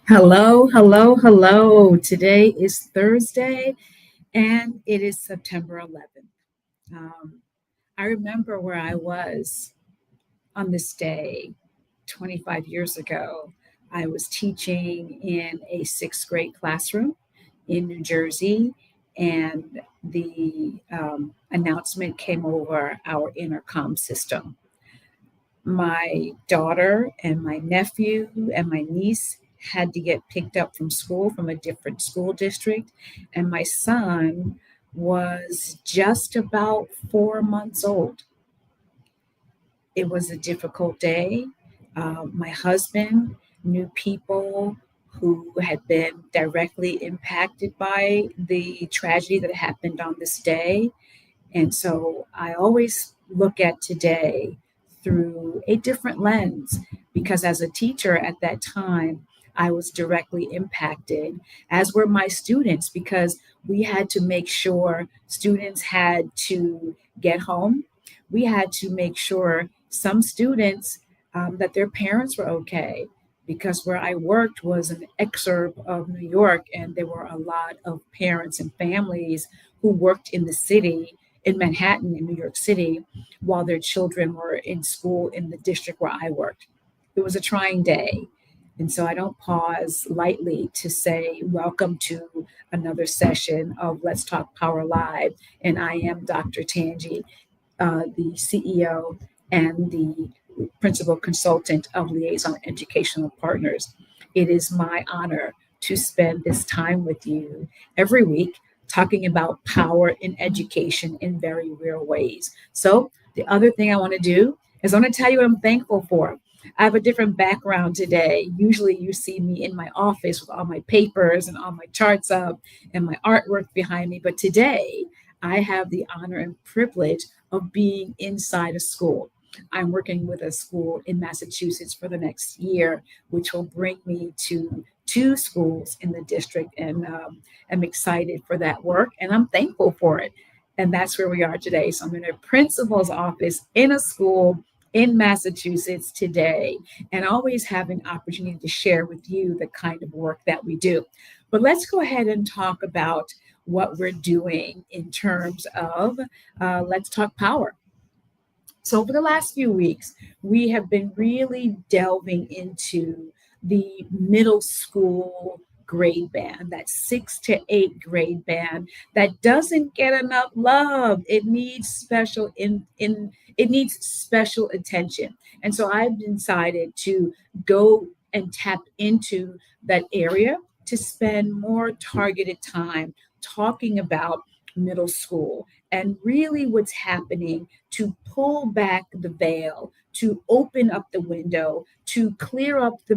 Hello, hello, hello. Today is Thursday and it is September 11th. Um, I remember where I was on this day 25 years ago. I was teaching in a sixth grade classroom in New Jersey, and the announcement came over our intercom system. My daughter and my nephew and my niece had to get picked up from school from a different school district, and my son was just about 4 months old. It was a difficult day. My husband knew people who had been directly impacted by the tragedy that happened on this day, and so I always look at today through a different lens because as a teacher at that time, I was directly impacted, as were my students, because we had to make sure students had to get home. We had to make sure some students that their parents were okay. Because where I worked was an exurb of New York, and there were a lot of parents and families who worked in the city in Manhattan, in New York City, while their children were in school in the district where I worked. It was a trying day. And so I don't pause lightly to say, welcome to another session of Let's Talk Power Live. And I am Dr. Tanji, the CEO and the principal consultant of Liaison Educational Partners. It is my honor to spend this time with you every week talking about power in education in very real ways. So, the other thing I want to do is I want to tell you what I'm thankful for. I have a different background today. Usually, you see me in my office with all my papers and all my charts up and my artwork behind me. But today, I have the honor and privilege of being inside a school. I'm working with a school in Massachusetts for the next year, which will bring me to two schools in the district. And I'm excited for that work and I'm thankful for it. And that's where we are today. So I'm in a principal's office in a school in Massachusetts today, and always have an opportunity to share with you the kind of work that we do. But let's go ahead and talk about what we're doing in terms of Let's Talk Power. So, over the last few weeks, we have been really delving into the middle school grade band, that 6 to 8 grade band that doesn't get enough love. It needs special it needs special attention. And so I've decided to go and tap into that area to spend more targeted time talking about middle school and really what's happening, to pull back the veil, to open up the window, to clear up the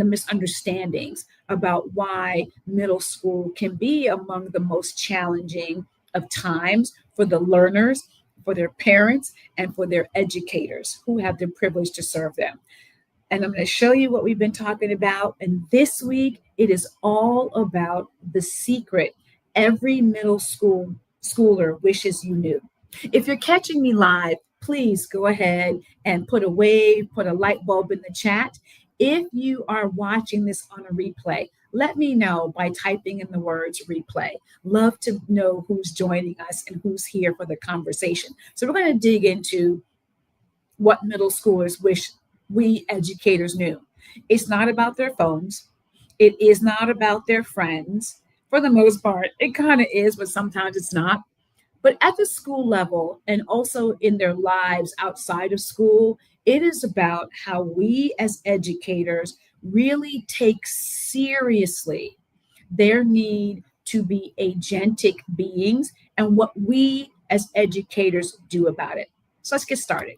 misunderstandings about why middle school can be among the most challenging of times for the learners, for their parents, and for their educators who have the privilege to serve them. And I'm going to show you what we've been talking about. And this week, it is all about the secret every middle schooler wishes you knew. If you're catching me live, please go ahead and put a wave, put a light bulb in the chat. If you are watching this on a replay, let me know by typing in the words replay. Love to know who's joining us and who's here for the conversation. So we're going to dig into what middle schoolers wish we educators knew. It's not about their phones. It is not about their friends. For the most part, it kind of is, but sometimes it's not. But at the school level and also in their lives outside of school, it is about how we as educators really take seriously their need to be agentic beings and what we as educators do about it. So let's get started.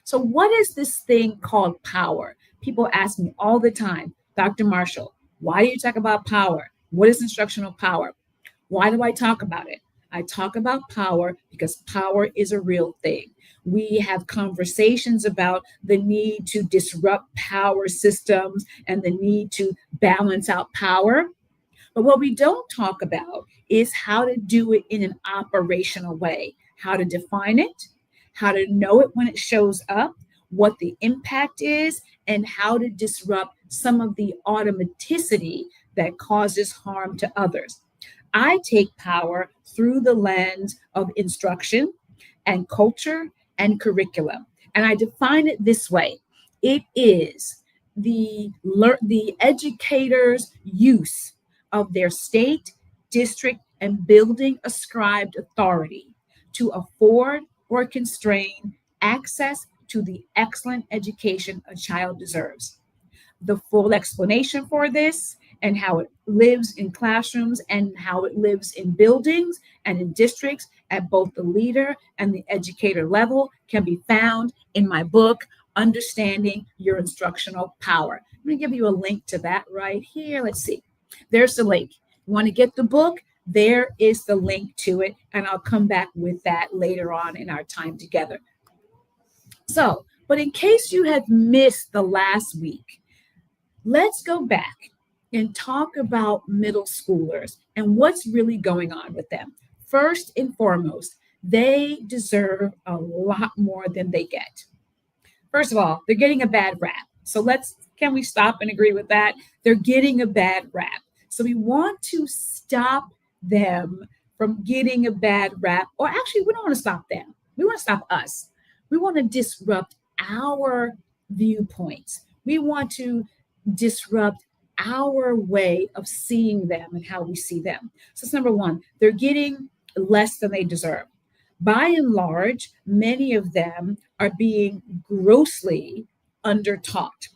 So, what is this thing called power? People ask me all the time, Dr. Marshall, why do you talk about power? What is instructional power? Why do I talk about it? I talk about power because power is a real thing. We have conversations about the need to disrupt power systems and the need to balance out power. But what we don't talk about is how to do it in an operational way, how to define it, how to know it when it shows up, what the impact is, and how to disrupt some of the automaticity that causes harm to others. I take power through the lens of instruction and culture and curriculum. And I define it this way: it is the educator's use of their state, district, and building ascribed authority to afford or constrain access to the excellent education a child deserves. The full explanation for this and how it lives in classrooms and how it lives in buildings and in districts at both the leader and the educator level can be found in my book, Understanding Your Instructional Power. I'm going to give you a link to that right here. Let's see. There's the link. You want to get the book? There is the link to it, and I'll come back with that later on in our time together. So, but in case you had missed the last week, let's go back and talk about middle schoolers and what's really going on with them. First and foremost, they deserve a lot more than they get. First of all, they're getting a bad rap. So can we stop and agree with that? They're getting a bad rap. So we want to stop them from getting a bad rap, or actually, we don't want to stop them. We want to stop us. We want to disrupt our viewpoints. We want to disrupt our way of seeing them and how we see them. So that's number one. They're getting less than they deserve. By and large, many of them are being grossly undertaught.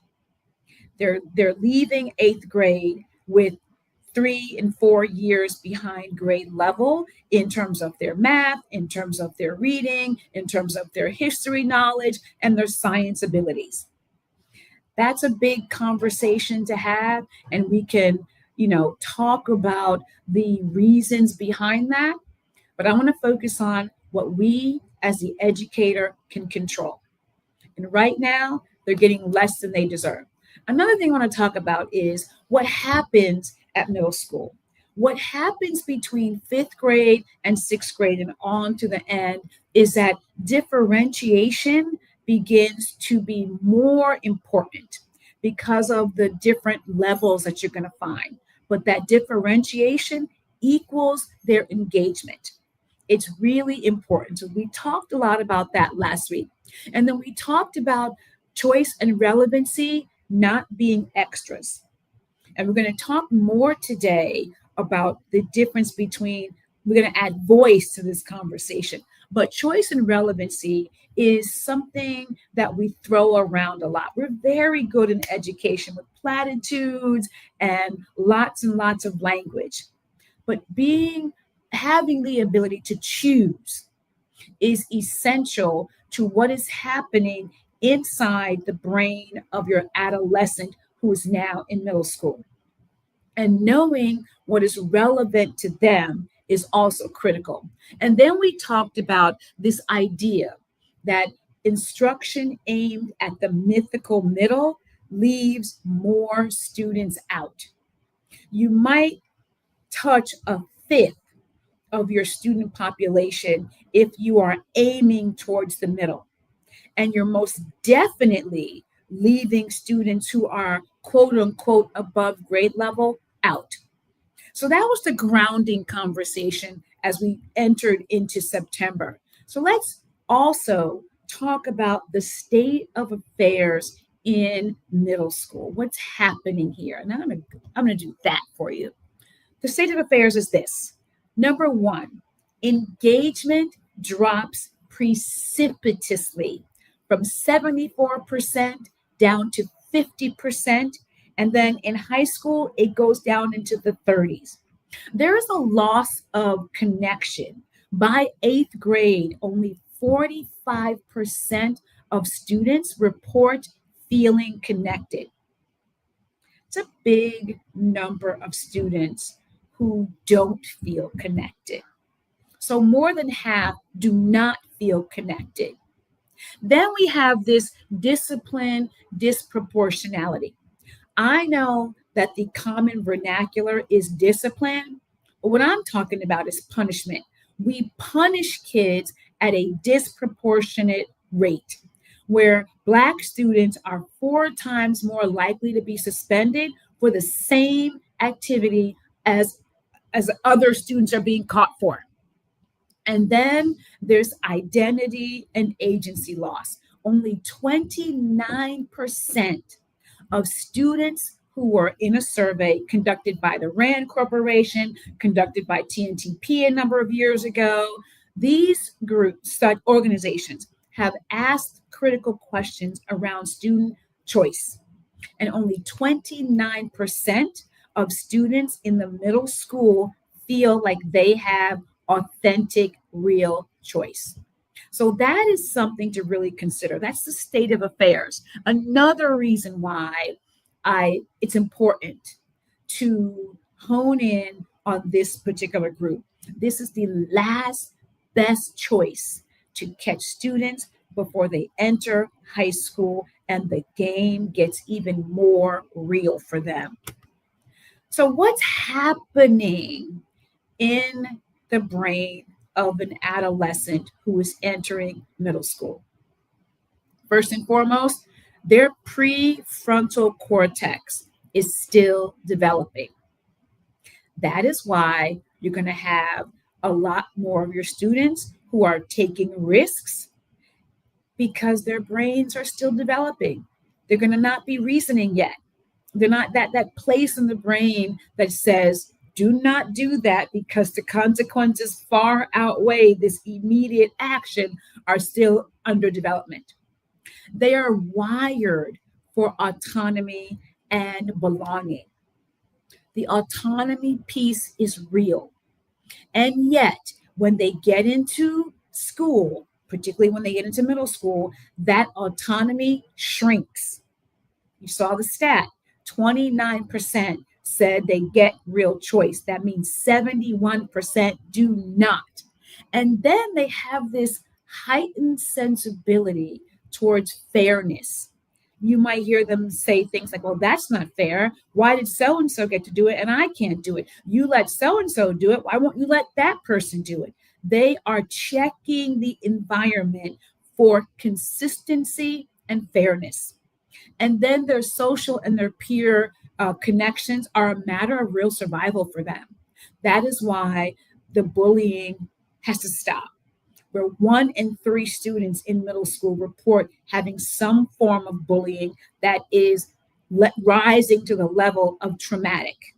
They're leaving eighth grade with 3 and 4 years behind grade level in terms of their math, in terms of their reading, in terms of their history knowledge, and their science abilities. That's a big conversation to have, and we can, talk about the reasons behind that. But I want to focus on what we as the educator can control. And right now, they're getting less than they deserve. Another thing I want to talk about is what happens at middle school. What happens between fifth grade and sixth grade and on to the end is that differentiation begins to be more important because of the different levels that you're going to find. But that differentiation equals their engagement. It's really important. So we talked a lot about that last week. And then we talked about choice and relevancy not being extras. And we're going to talk more today about the difference between, we're going to add voice to this conversation. But choice and relevancy is something that we throw around a lot. We're very good in education with platitudes and lots of language. But having the ability to choose is essential to what is happening inside the brain of your adolescent who is now in middle school. And knowing what is relevant to them is also critical. And then we talked about this idea that instruction aimed at the mythical middle leaves more students out. You might touch a fifth of your student population if you are aiming towards the middle. And you're most definitely leaving students who are quote unquote above grade level out. So that was the grounding conversation as we entered into September. So let's also talk about the state of affairs in middle school. What's happening here? And I'm going to do that for you. The state of affairs is this. Number one, engagement drops precipitously from 74% down to 50%. And then in high school, it goes down into the 30s. There is a loss of connection. By eighth grade, only 45% of students report feeling connected. It's a big number of students who don't feel connected. So more than half do not feel connected. Then we have this discipline disproportionality. I know that the common vernacular is discipline, but what I'm talking about is punishment. We punish kids at a disproportionate rate. where Black students are 4 times more likely to be suspended for the same activity as, as other students are being caught for. And then there's identity and agency loss. Only 29% of students who were in a survey conducted by the RAND Corporation, conducted by TNTP a number of years ago, these groups, such organizations, have asked critical questions around student choice. And only 29% of students in the middle school feel like they have authentic, real choice. So that is something to really consider. That's the state of affairs. Another reason why it's important to hone in on this particular group. This is the last best choice to catch students before they enter high school and the game gets even more real for them. So, what's happening in the brain of an adolescent who is entering middle school? First and foremost, their prefrontal cortex is still developing. That is why you're going to have a lot more of your students who are taking risks because their brains are still developing. They're going to not be reasoning yet. They're not that place in the brain that says, do not do that because the consequences far outweigh this immediate action are still under development. They are wired for autonomy and belonging. The autonomy piece is real. And yet, when they get into school, particularly when they get into middle school, that autonomy shrinks. You saw the stat 29% said they get real choice. That means 71% do not. And then they have this heightened sensibility towards fairness. You might hear them say things like, well, that's not fair. Why did so and so get to do it and I can't do it? You let so and so do it. Why won't you let that person do it? They are checking the environment for consistency and fairness. And then their social and their peer connections are a matter of real survival for them. That is why the bullying has to stop. Where 1 in 3 students in middle school report having some form of bullying that is rising to the level of traumatic.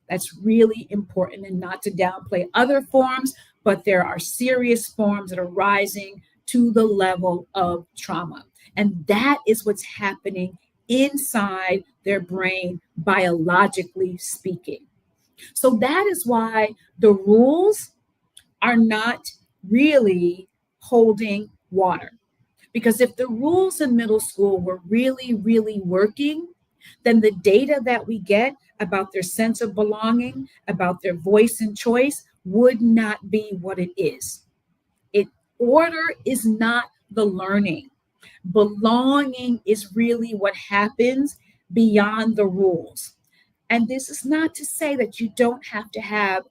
That's really important, and not to downplay other forms, but there are serious forms that are rising to the level of trauma. And that is what's happening inside their brain, biologically speaking. So that is why the rules are not really holding water. Because if the rules in middle school were really, really working, then the data that we get about their sense of belonging, about their voice and choice, would not be what it is. It order is not the learning. Belonging is really what happens beyond the rules. And this is not to say that you don't have to have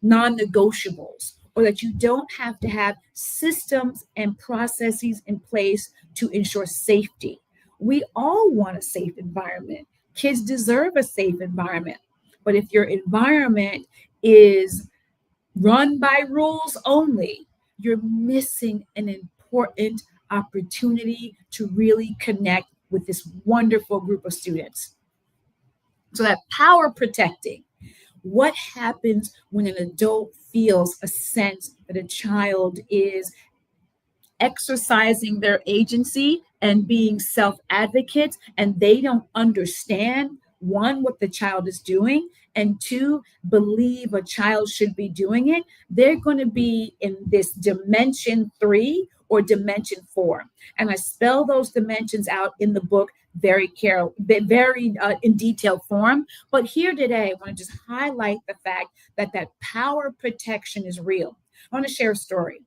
non-negotiables or that you don't have to have systems and processes in place to ensure safety. We all want a safe environment. Kids deserve a safe environment. But if your environment is run by rules only, you're missing an important opportunity to really connect with this wonderful group of students. So that power protecting, what happens when an adult feels a sense that a child is exercising their agency and being self advocates, and they don't understand, one, what the child is doing, and two, believe a child should be doing it? They're going to be in this dimension 3 or dimension 4. And I spell those dimensions out in the book very in detailed form. But here today, I want to just highlight the fact that that power protection is real. I want to share a story.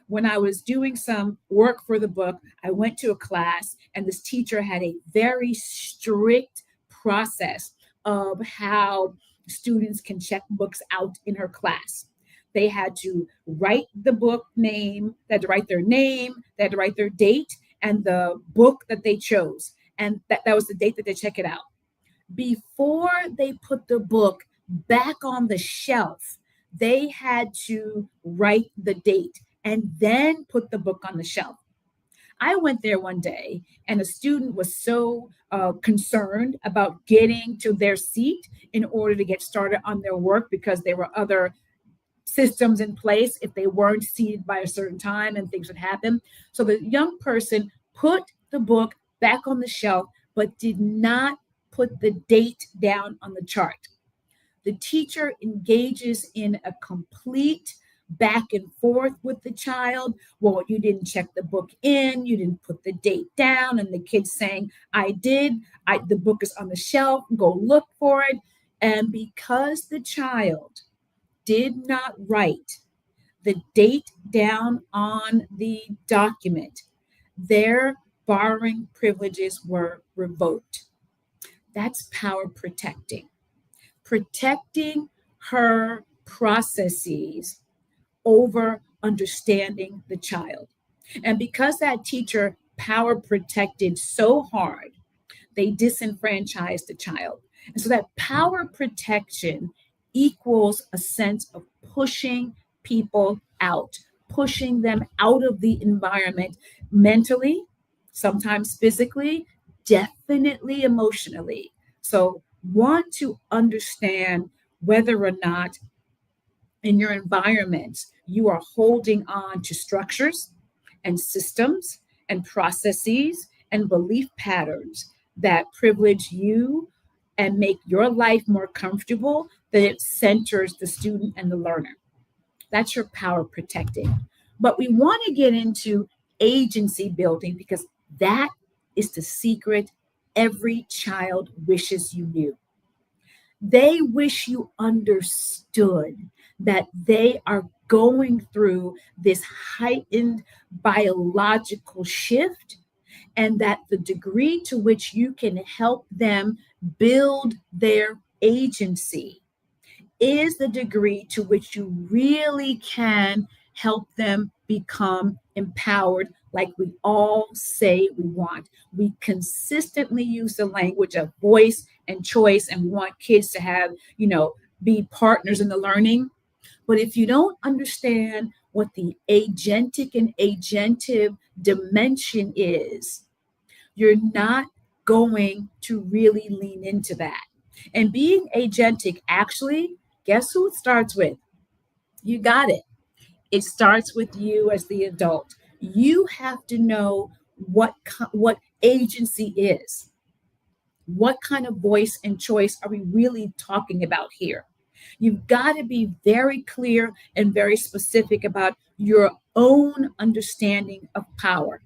When I was doing some work for the book, I went to a class, and this teacher had a very strict process of how students can check books out in her class. They had to write the book name, they had to write their name, they had to write their date, and the book that they chose. And that was the date that they check it out. Before they put the book back on the shelf, they had to write the date and then put the book on the shelf. I went there one day, and a student was so concerned about getting to their seat in order to get started on their work because there were other systems in place if they weren't seated by a certain time and things would happen. So the young person put the book back on the shelf, but did not put the date down on the chart. The teacher engages in a complete back and forth with the child. Well, you didn't check the book in, you didn't put the date down, and the kid's saying, I did. The book is on the shelf, go look for it. And because the child did not write the date down on the document, their borrowing privileges were revoked. That's power protecting her processes over understanding the child. And because that teacher power protected so hard, they disenfranchised the child. And so that power protection equals a sense of pushing people out, pushing them out of the environment mentally, sometimes physically, definitely emotionally. So, want to understand whether or not in your environment you are holding on to structures and systems and processes and belief patterns that privilege you and make your life more comfortable, that it centers the student and the learner. That's your power protecting. But we want to get into agency building because that is the secret every child wishes you knew. They wish you understood that they are going through this heightened biological shift, and that the degree to which you can help them build their agency is the degree to which you really can help them become empowered, like we all say we want. We consistently use the language of voice and choice, and we want kids to have, be partners in the learning. But if you don't understand what the agentic and agentive dimension is, you're not going to really lean into that. And being agentic, actually, guess who it starts with? You got it. It starts with you as the adult. You have to know what agency is. What kind of voice and choice are we really talking about here? You've got to be very clear and very specific about your own understanding of power.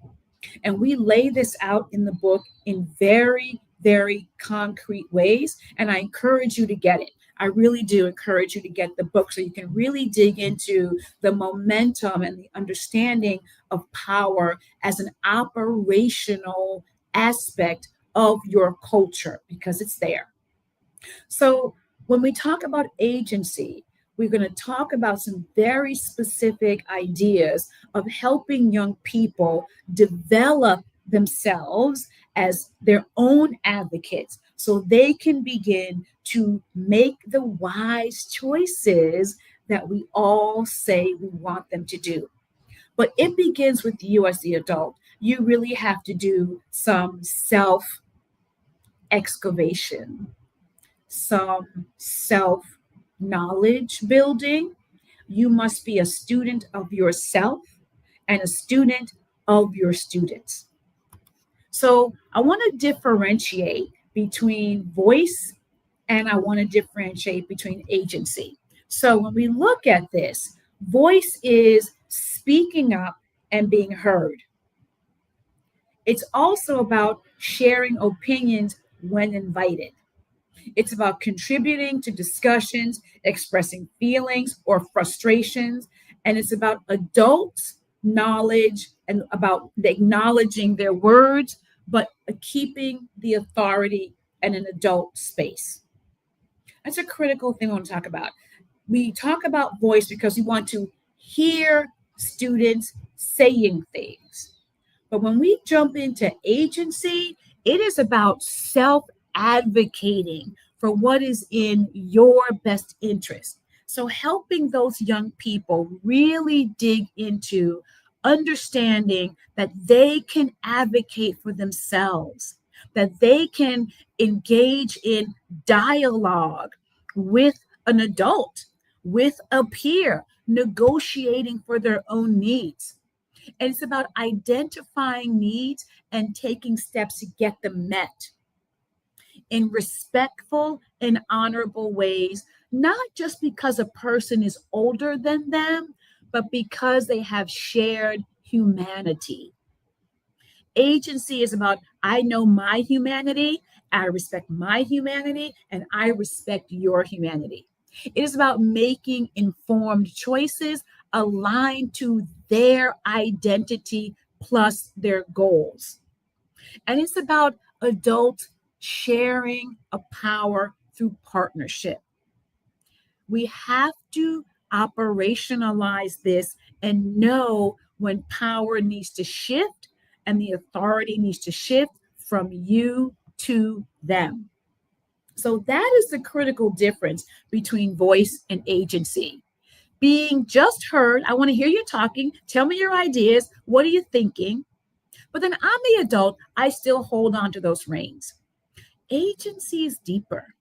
And we lay this out in the book in very, very concrete ways. And I encourage you to get it. I really do encourage you to get the book so you can really dig into the momentum and the understanding of power as an operational aspect of your culture, because it's there. So when we talk about agency, we're going to talk about some very specific ideas of helping young people develop themselves as their own advocates so they can begin to make the wise choices that we all say we want them to do. But it begins with you as the adult. You really have to do some self excavation, some self knowledge building. You must be a student of yourself and a student of your students. So I want to differentiate between voice and I want to differentiate between agency. So when we look at this, voice is speaking up and being heard. It's also about sharing opinions when invited. It's about contributing to discussions, expressing feelings or frustrations, and it's about adults' knowledge and about acknowledging their words, but keeping the authority in an adult space. That's a critical thing we want to talk about. We talk about voice because we want to hear students saying things. But when we jump into agency, it is about self advocating for what is in your best interest. So, helping those young people really dig into understanding that they can advocate for themselves, that they can engage in dialogue with an adult, with a peer, negotiating for their own needs. And it's about identifying needs and taking steps to get them met in respectful and honorable ways, not just because a person is older than them, but because they have shared humanity. Agency is about, I know my humanity, I respect my humanity, and I respect your humanity. It is about making informed choices aligned to their identity plus their goals. And it's about adults sharing a power through partnership. We have to operationalize this and know when power needs to shift and the authority needs to shift from you to them. So that is the critical difference between voice and agency. Being just heard, I want to hear you talking, tell me your ideas, what are you thinking? But then I'm the adult, I still hold on to those reins. Agency is deeper.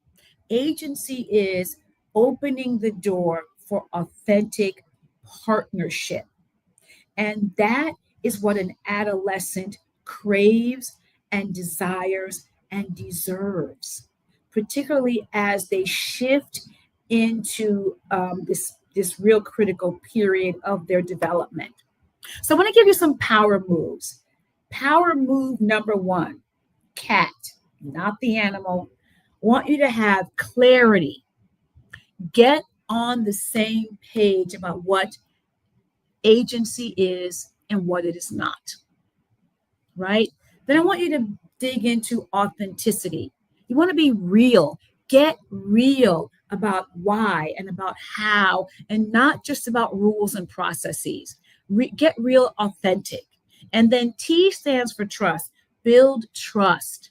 Agency is opening the door for authentic partnership. And that is what an adolescent craves and desires and deserves, particularly as they shift into this real critical period of their development. So I want to give you some power moves. Power move number one, cat, not the animal. Want you to have clarity. Get on the same page about what agency is and what it is not, right? Then I want you to dig into authenticity. You want to be real. Get real about why and about how, and not just about rules and processes. Get real, authentic. And then T stands for trust. Build trust.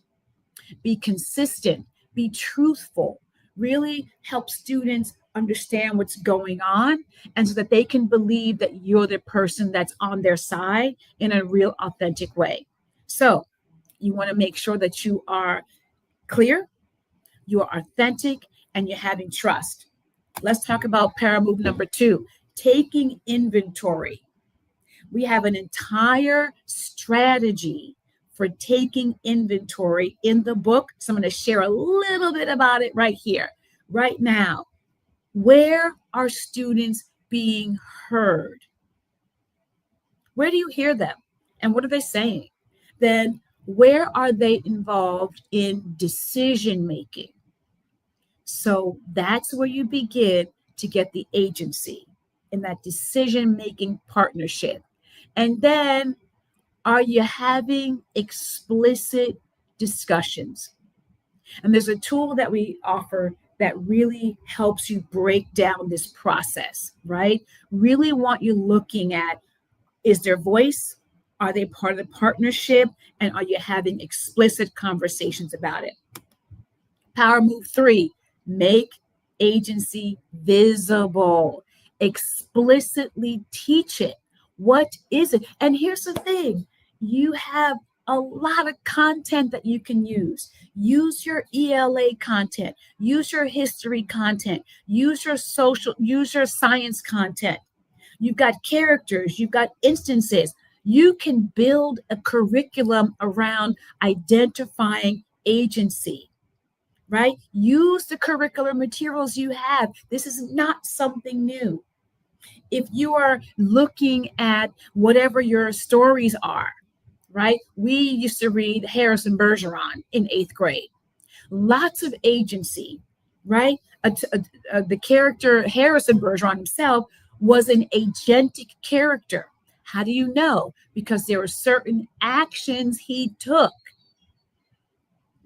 Be consistent, be truthful, really help students understand what's going on, and so that they can believe that you're the person that's on their side in a real authentic way. So you want to make sure that you are clear, you are authentic, and you're having trust. Let's talk about para move number two, taking inventory. We have an entire strategy for taking inventory in the book. So I'm going to share a little bit about it right here, right now. Where are students being heard? Where do you hear them? And what are they saying? Then where are they involved in decision making? So that's where you begin to get the agency in that decision making partnership. And then are you having explicit discussions? And there's a tool that we offer that really helps you break down this process, right? Really want you looking at, is their voice? Are they part of the partnership? And are you having explicit conversations about it? Power move three, make agency visible. Explicitly teach it. What is it? And here's the thing, you have a lot of content that you can use. Use your ELA content, use your history content, use your science content. You've got characters, you've got instances. You can build a curriculum around identifying agency, right? Use the curricular materials you have. This is not something new. If you are looking at whatever your stories are, right? We used to read Harrison Bergeron in 8th grade. Lots of agency, right? The character Harrison Bergeron himself was an agentic character. How do you know? Because there were certain actions he took.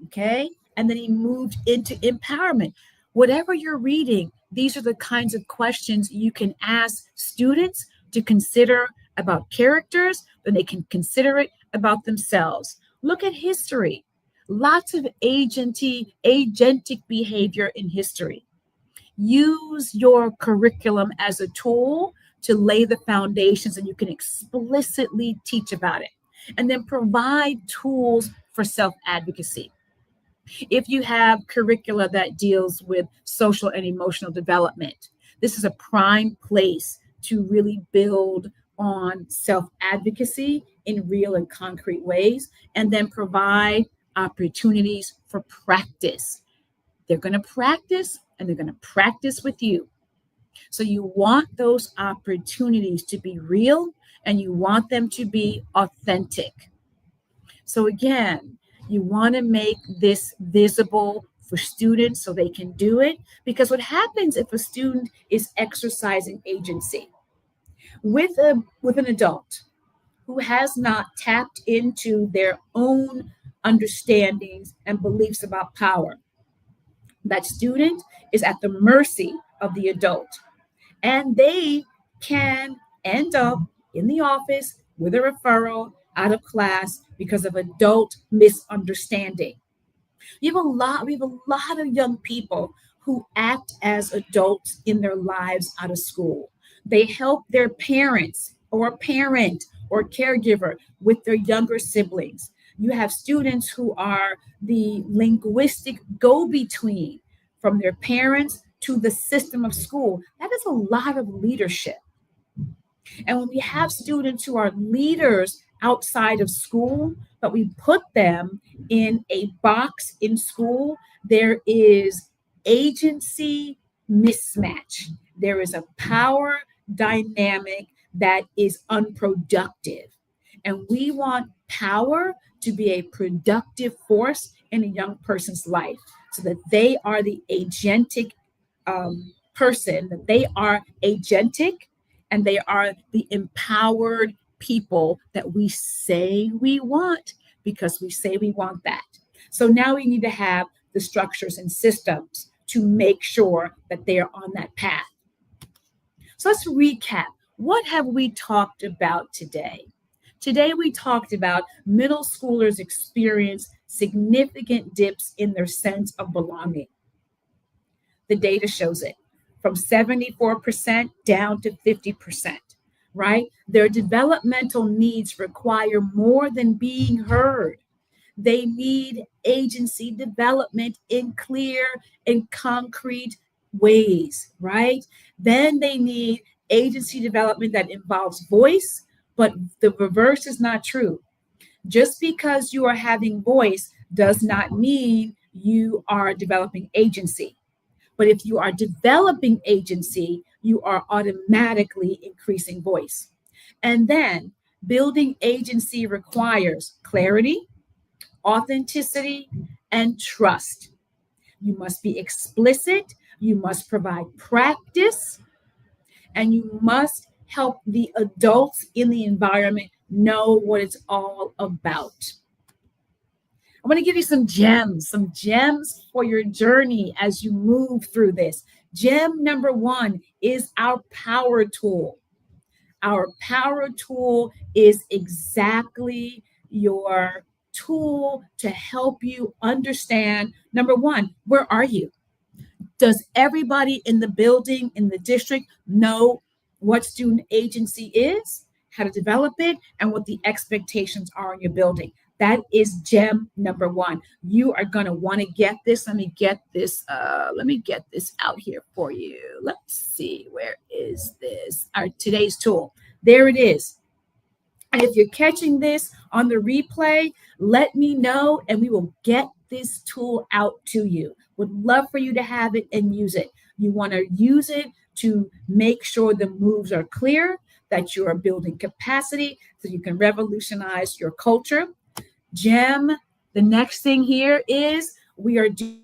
Okay. And then he moved into empowerment. Whatever you're reading, these are the kinds of questions you can ask students to consider about characters, then they can consider it about themselves. Look at history. Lots of agentic behavior in history. Use your curriculum as a tool to lay the foundations, and you can explicitly teach about it. And then provide tools for self advocacy. If you have curricula that deals with social and emotional development, this is a prime place to really build on self advocacy in real and concrete ways, and then provide opportunities for practice. They're going to practice, and they're going to practice with you. So you want those opportunities to be real, and you want them to be authentic. So again, you want to make this visible for students so they can do it. Because what happens if a student is exercising agency with an adult who has not tapped into their own understandings and beliefs about power? That student is at the mercy of the adult, and they can end up in the office with a referral out of class because of adult misunderstanding. We have a lot of young people who act as adults in their lives out of school. They help their parents or parent or caregiver with their younger siblings. You have students who are the linguistic go-between from their parents to the system of school. That is a lot of leadership. And when we have students who are leaders outside of school, but we put them in a box in school, there is agency mismatch. There is a power dynamic that is unproductive. And we want power to be a productive force in a young person's life so that they are the agentic person, that they are agentic and they are the empowered people that we say we want because we say we want that. So now we need to have the structures and systems to make sure that they are on that path. So let's recap. What have we talked about today? Today, we talked about middle schoolers experience significant dips in their sense of belonging. The data shows it from 74% down to 50%, right? Their developmental needs require more than being heard. They need agency development in clear and concrete ways, right? Then they need agency development that involves voice, but the reverse is not true. Just because you are having voice does not mean you are developing agency. But if you are developing agency, you are automatically increasing voice. And then building agency requires clarity, authenticity, and trust. You must be explicit, you must provide practice, and you must help the adults in the environment know what it's all about. I want to give you some gems for your journey as you move through this. Gem number one is our power tool. Our power tool is exactly your tool to help you understand number one, where are you? Does everybody in the building, in the district, know what student agency is, how to develop it, and what the expectations are in your building? That is gem number one. You are going to want to get this. Let me get this. Let me get this out here for you. Let's see. Where is this? Our today's tool. There it is. And if you're catching this on the replay, let me know and we will get this tool out to you. Would love for you to have it and use it. You want to use it to make sure the moves are clear, that you are building capacity so you can revolutionize your culture. Gem, the next thing here is we are doing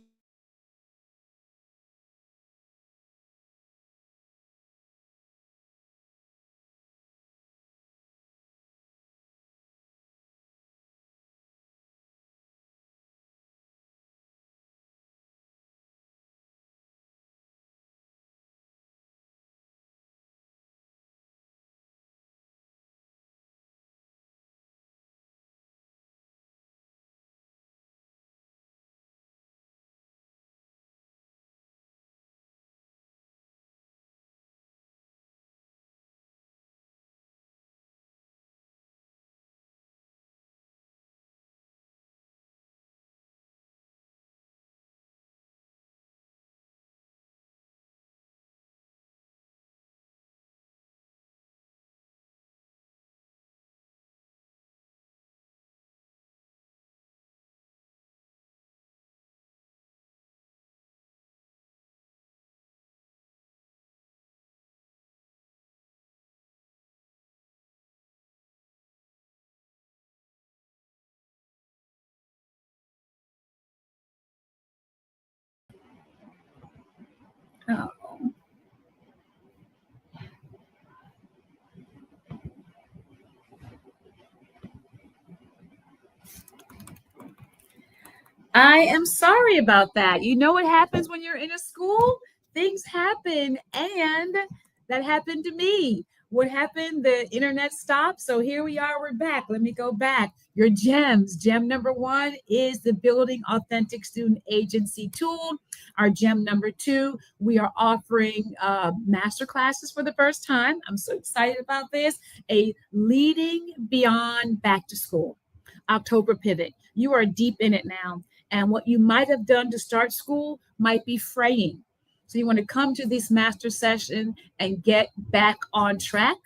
Oh. I am sorry about that. You know what happens when you're in a school? Things happen, and that happened to me. What happened? The internet stopped. So here we are. We're back. Let me go back. Your gems. Gem number one is the Building Authentic Student Agency tool. Our gem number two, we are offering master classes for the first time. I'm so excited about this. A Leading Beyond Back to School. October pivot. You are deep in it now. And what you might have done to start school might be fraying. So you want to come to this master session and get back on track.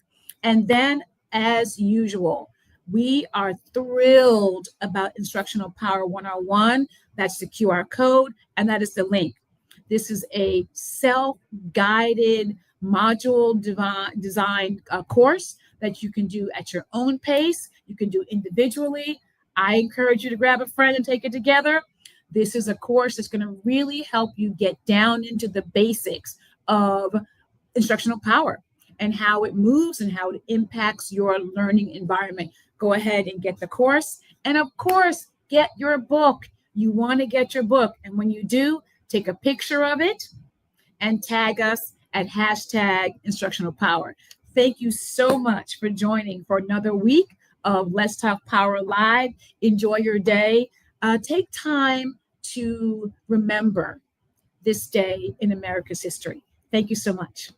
And then, as usual, we are thrilled about Instructional Power 101. That's the QR code, and that is the link. This is a self guided module design course that you can do at your own pace. You can do individually. I encourage you to grab a friend and take it together. This is a course that's going to really help you get down into the basics of instructional power and how it moves and how it impacts your learning environment. Go ahead and get the course. And of course, get your book. You want to get your book. And when you do, take a picture of it and tag us at hashtag instructional power. Thank you so much for joining for another week of Let's Talk Power Live. Enjoy your day. Take time to remember this day in America's history. Thank you so much.